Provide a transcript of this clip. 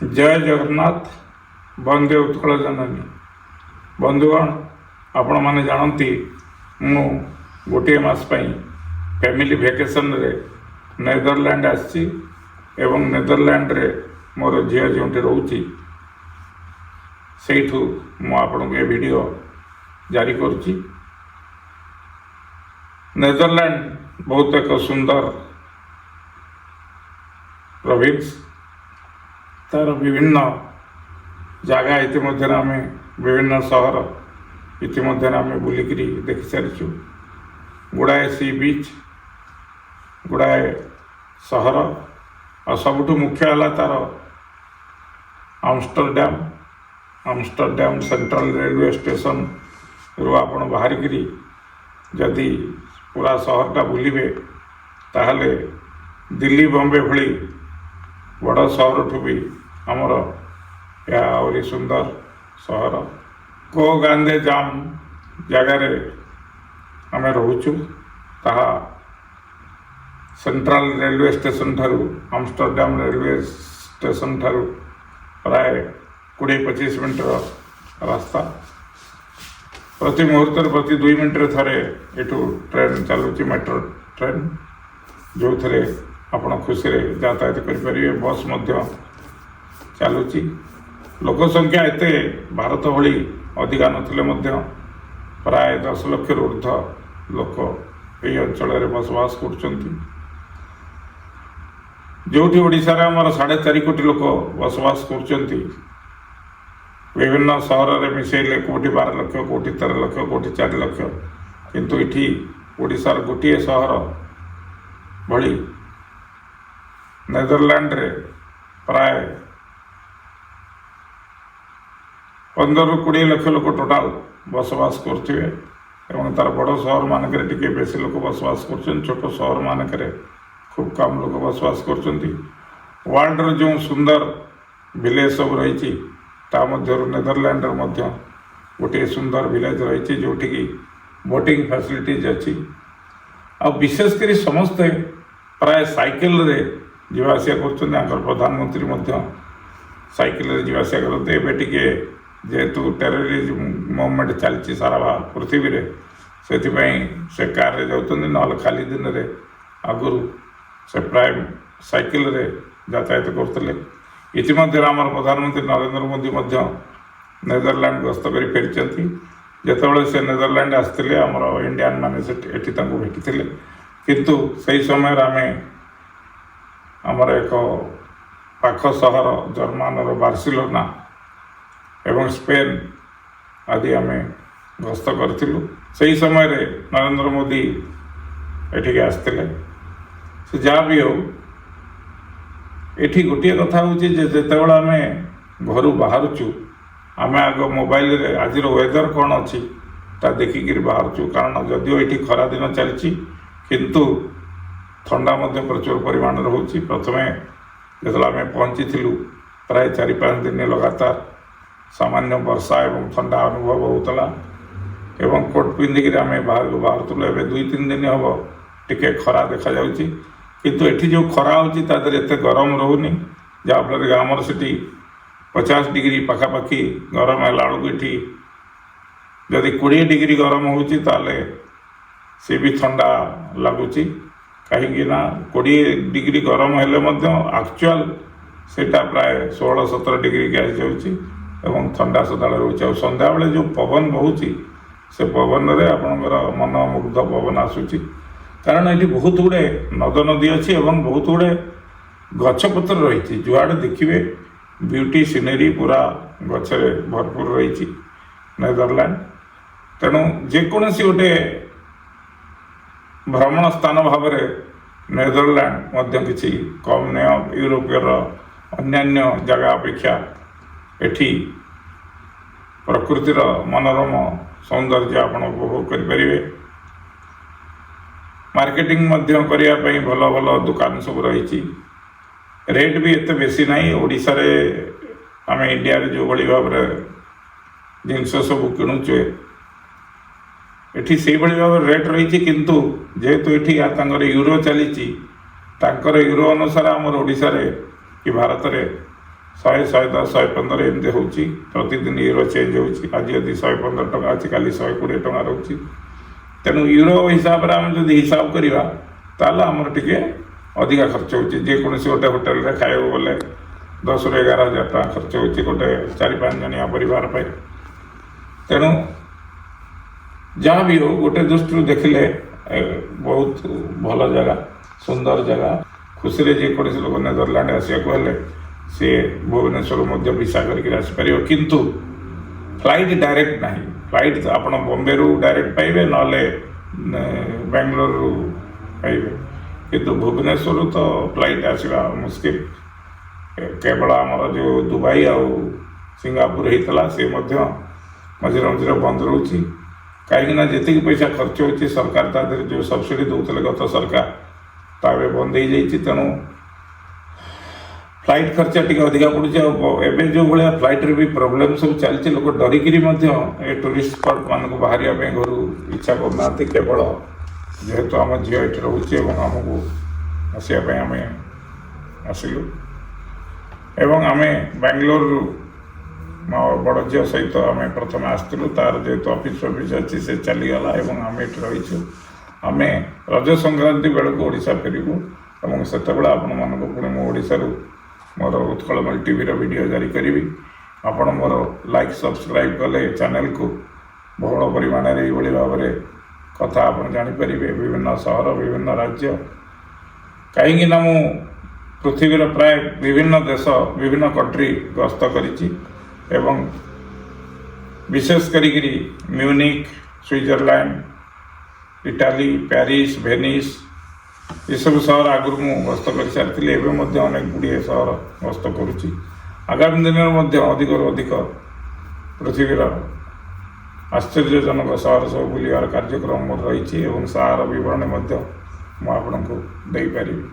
जय जगन्नाथ वंदे उत्कल जननी। बंधुगण, आपण मैंने जानती मु गोटे मास फैमिली वेकेशन रे नेदरलैंड आसी एवं नेदरलैंड रे मोर झील जो रोची से आपन को वीडियो जारी करुच्ची। नेदरलैंड बहुत एक सुंदर प्रोविंस, तार विभिन्न जगह इतिमध्य आम विभिन्न सहर इतिमध्य आम बुलिक देखि सारी गुड़ाए सी बीच गुड़ाए सहर और सबुठ मुख्य है तार आमस्टरडाम सेंट्रल रेलवे स्टेशन रू आपण बाहरिक जदि पूरा सहरटा बुलिबे ताहले दिल्ली बॉम्बे भली बड़ सहर ठू भी आमर या आहरी सुंदर सहर को गांधे जाम जगार आम रोचु ताहा सेंट्रल रेलवे स्टेशन ठारू आमस्टरडाम रेलवे स्टेशन ठारू प्राय 20-25 मिनट रास्ता। प्रति मुहूर्त प्रति 2 मिनट थरे एठू ट्रेन चलुची, मेट्रो ट्रेन जो थे आपण खुशी यातायात करें। बस चलुची। लोक संख्या एते भारत भली अधिका नथिले मध्य प्राय 10 लाख ऊर्ध लोक ये अंचल बसवास करछंती। जोठी ओडिशा रे हमर 4.5 कोटी लोक बसवास करछंती। विभिन्न सहर रे मिसेले कोटी 12 लाख, कोटी 13 लाख, कोटी 4 लाख, किंतु इठी ओडिशार गोटे सहर भली नेदरलैंड रे प्राय 15-20 लाख लोक टोटाल बसवास करथिबे एवं तार बड़ सहर मानक टिके बेसी लोक बसवास करछन, छोट सहर मानक खूब कम लोक बसवास करछंती। वर्ल्ड रो जो सुंदर विलेज सब रही ता मध्य नेदरलैंड रो मध्य गोटे सुंदर विलेज रही जोटि की बोटिंग फैसिलिटीज अच्छी। आ विशेषकर समस्ते प्राय साइकिल रे जीवासिया कर प्रधानमंत्री साइकिल रे जीवासिया करते। एवं टिके जेहेतु टेररिज्म मूवमेंट चलती सारा पृथ्वी रे से कार रे जाउछन, न खाली दिन रे आगुरु से प्राय साइकिल रे यातायात करते। इतिमध्य आम प्रधानमंत्री नरेंद्र मोदी नेदरलैंड गस्त कर फेरी। जितेबाला से नेदरलैंड आसते आमर इंडियन मैंने एटी भेटी, किंतु सही समय आम आमर एक पाख सहर जर्मान बार्सिलोना एवं स्पेन आदि आम गस्त करूँ। से समय नरेंद्र मोदी एठिक आसते। से जहाँ भी हो एठी गोटे कथा हूँ जितेबाला आम घर बाहरचु आम आग मोबाइल रे आज वेदर कौन अच्छी ता देखिक बाहरचु। कारण जदिव ये खरा दिन चलती किंतु ठंडा प्रचुर परिमाण होची। प्रथमे जो आम पहुँची प्राय 4-5 दिन लगातार सामान्य वर्षा एवं ठंडा अनुभव होता एवं कोट पिंधिक आम बाहर को बाहर। एवं 2-3 दिन हम टिके खरा देखा जाउची, किंतु एठी जो खरा होची ता देहरे एते गरम रोनी, जहाँफल कि आमर सेठी 50 डिग्री पाखापाखि गरम है बेलू ये जदि 20 डिग्री गरम होची ताले सी भी ठंडा लगुच। कहीं 20 डिग्री गरम हेले एक्चुअल सेटा प्राय 16-17 डिग्री के आसी एवं ठंडा सदा रोचे। संध्या बेले जो पवन बहुची से पवन रे आपणकर मन मुग्ध पवन आसूची। कारण ये बहुत गुड़े नद नदी अच्छी एवं बहुत गुड़े गछपत्र रही। जुआड़े देखिए ब्यूटी सिनेरी पूरा गचरे भरपूर रही नेदरलैंड। तेणु जेकोसी गोटे भ्रमण स्थान भाव नेदरलैंड किसी कम नहीं। यूरोपीय अन्यान्य जगह अपेक्षा एठी प्रकृतिर मनोरम सौंदर्य आपण उपभोग करें। मार्केटिंग करने भल भल दुकान सब रही। रेट भी एत बेसी नहीं। ओडिशा रे आम इंडिया रे जो भाई भाव जिनस सब किणुचे एठी से भाव रेट रही। किंतु जेहेतु ये यूरो चली यूरो अनुसार आमर ओडिशा रे कि भारत रे 100, 110, 115 ଏମିତି ହେଉଛି। ପ୍ରତିଦିନ ୟୁରୋ ଚେଞ୍ଜ ହେଉଛି। ଆଜି ଯଦି 115 ଟଙ୍କା ଅଛି, କାଲି 120 ଟଙ୍କା ରହୁଛି। ତେଣୁ ୟୁରୋ ହିସାବରେ ଆମେ ଯଦି ହିସାବ କରିବା ତାହେଲେ ଆମର ଟିକେ ଅଧିକା ଖର୍ଚ୍ଚ ହେଉଛି। ଯେକୌଣସି ଗୋଟେ ହୋଟେଲରେ ଖାଇବାକୁ ଗଲେ 10,000 ରୁ 11,000 ଟଙ୍କା ଖର୍ଚ୍ଚ ହେଉଛି ଗୋଟେ 4-5 ଜଣିଆ ପରିବାର ପାଇଁ। ତେଣୁ ଯାହା ବି ହଉ, ଗୋଟେ ଦୃଷ୍ଟିରୁ ଦେଖିଲେ ବହୁତ ଭଲ ଜାଗା, ସୁନ୍ଦର ଜାଗା। ଖୁସିରେ ଯେକୌଣସି ଲୋକ ନେଦରଲ୍ୟାଣ୍ଡ ଆସିବାକୁ ହେଲେ ସେ ଭୁବନେଶ୍ୱରରୁ ମଧ୍ୟ ଭିସା କରିକି ଆସିପାରିବ। କିନ୍ତୁ ଫ୍ଲାଇଟ୍ ଡାଇରେକ୍ଟ ନାହିଁ। ଫ୍ଲାଇଟ୍ ଆପଣ ବମ୍ବେରୁ ଡାଇରେକ୍ଟ ପାଇବେ, ନହେଲେ ବାଙ୍ଗାଲୋରରୁ ପାଇବେ। କିନ୍ତୁ ଭୁବନେଶ୍ୱରରୁ ତ ଫ୍ଲାଇଟ୍ ଆସିବା ମୁସ୍କିଲ। କେବଳ ଆମର ଯେଉଁ ଦୁବାଇ ଆଉ ସିଙ୍ଗାପୁର ହେଇଥିଲା, ସେ ମଧ୍ୟ ମଝିରେ ମଝିରେ ବନ୍ଦ ରହୁଛି। କାହିଁକିନା ଯେତିକି ପଇସା ଖର୍ଚ୍ଚ ହେଉଛି, ସରକାର ତା ଦେହରେ ଯେଉଁ ସବସିଡ଼ି ଦେଉଥିଲେ ଗତ ସରକାର, ତା ଏବେ ବନ୍ଦ ହେଇଯାଇଛି। ତେଣୁ ଫ୍ଲାଇଟ୍ ଖର୍ଚ୍ଚ ଟିକେ ଅଧିକା ପଡ଼ୁଛି। ଆଉ ଏବେ ଯେଉଁ ଭଳିଆ ଫ୍ଲାଇଟ୍ରେ ବି ପ୍ରୋବ୍ଲେମ୍ ସବୁ ଚାଲିଛି, ଲୋକ ଡରିକିରି ମଧ୍ୟ ଏ ଟୁରିଷ୍ଟ ସ୍ପଟ୍ ମାନଙ୍କୁ ବାହାରିବା ପାଇଁ ଘରୁ ଇଚ୍ଛା କରୁନାହାନ୍ତି। କେବଳ ଯେହେତୁ ଆମ ଝିଅ ଏଠି ରହୁଛି ଏବଂ ଆମକୁ ଆସିବା ପାଇଁ ଆମେ ଆସିଲୁ। ଏବଂ ଆମେ ବାଙ୍ଗାଲୋରରୁ ମୋ ବଡ଼ ଝିଅ ସହିତ ଆମେ ପ୍ରଥମେ ଆସିଥିଲୁ। ତା'ର ଯେହେତୁ ଅଫିସ୍ ଅଛି, ସେ ଚାଲିଗଲା ଏବଂ ଆମେ ଏଠି ରହିଛୁ। ଆମେ ରଜ ସଂକ୍ରାନ୍ତି ବେଳକୁ ଓଡ଼ିଶା ଫେରିବୁ ଏବଂ ସେତେବେଳେ ଆପଣମାନଙ୍କୁ ପୁଣି ମୁଁ ଓଡ଼ିଶାରୁ ମୋର ଉତ୍କଳମଣି ଟିଭିର ଭିଡ଼ିଓ ଜାରି କରିବି। ଆପଣ ମୋର ଲାଇକ୍ ସବସ୍କ୍ରାଇବ୍ କଲେ ଚ୍ୟାନେଲକୁ ବହୁଳ ପରିମାଣରେ ଏଇଭଳି ଭାବରେ କଥା ଆପଣ ଜାଣିପାରିବେ, ବିଭିନ୍ନ ସହର, ବିଭିନ୍ନ ରାଜ୍ୟ। କାହିଁକିନା ମୁଁ ପୃଥିବୀର ପ୍ରାୟ ବିଭିନ୍ନ ଦେଶ, ବିଭିନ୍ନ କଣ୍ଟ୍ରି ଗସ୍ତ କରିଛି ଏବଂ ବିଶେଷ କରିକିରି Munich, Switzerland, Italy, Paris, Venice ଏସବୁ ସହର ଆଗରୁ ମୁଁ ଗସ୍ତ କରିସାରିଥିଲି। ଏବେ ମଧ୍ୟ ଅନେକ ଗୁଡ଼ିଏ ସହର ଗସ୍ତ କରୁଛି। ଆଗାମୀ ଦିନରେ ମଧ୍ୟ ଅଧିକରୁ ଅଧିକ ପୃଥିବୀର ଆଶ୍ଚର୍ଯ୍ୟଜନକ ସହର ସବୁ ବୁଲିବାର କାର୍ଯ୍ୟକ୍ରମ ମୋର ରହିଛି ଏବଂ ତାହାର ବିବରଣୀ ମଧ୍ୟ ମୁଁ ଆପଣଙ୍କୁ ଦେଇପାରିବି।